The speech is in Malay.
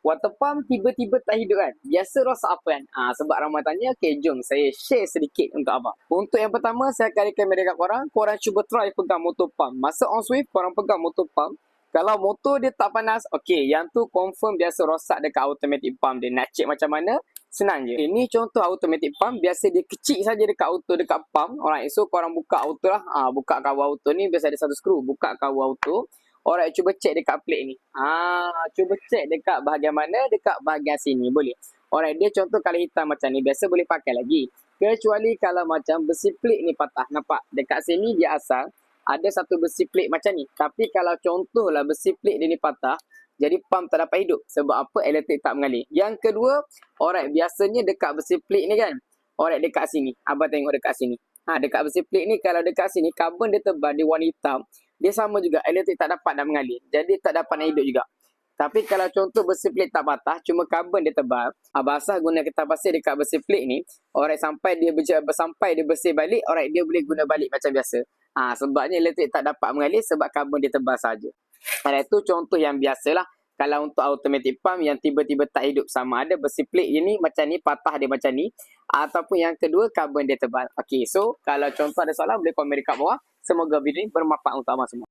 Water pump tiba-tiba tak hidup kan? Biasa rosak apa kan? Sebab ramai tanya, okay, jom saya share sedikit untuk abang. Untuk yang pertama, saya akan recommend dekat korang. Korang cuba try pegang motor pump. Masa on swift, korang pegang motor pump. Kalau motor dia tak panas, okay, yang tu confirm biasa rosak dekat automatic pump dia. Nak check macam mana? Senang je. Ini contoh automatic pump. Biasa dia kecil saja dekat auto, dekat pump. Alright, so korang buka auto lah. Buka kawal auto ni, biasa ada satu skru. Buka kawal auto. Alright, cuba check dekat plate ni. Cuba check dekat bahagian mana? Dekat bahagian sini. Boleh. Alright, dia contoh kalau hitam macam ni. Biasa boleh pakai lagi. Kecuali kalau macam besi plate ni patah. Nampak? Dekat sini dia asal. Ada satu besi plate macam ni. Tapi kalau contohlah besi plate dia ni patah. Jadi pump tak dapat hidup. Sebab apa? Elektrik tak mengalir. Yang kedua, alright, biasanya dekat besi plate ni kan. Alright, dekat sini. Abang tengok dekat sini. Dekat besi plate ni, kalau dekat sini, karbon dia tebal, dia warna hitam. Dia sama juga, elektrik tak dapat nak mengalir. Jadi tak dapat nak hidup juga. Tapi kalau contoh besi plate tak patah, cuma karbon dia tebal, abang asal guna kertas pasir dekat besi plate ni, alright, sampai dia bersih balik, alright, dia boleh guna balik macam biasa. Sebabnya elektrik tak dapat mengalir sebab karbon dia tebal saja. Itu contoh yang biasalah. Kalau untuk automatic pump yang tiba-tiba tak hidup, sama ada besi plate je ni macam ni, patah dia macam ni, ataupun yang kedua karbon dia tebal. Okay, so kalau contoh ada soalan boleh komen dekat bawah. Semoga video ini bermanfaat untuk abang semua.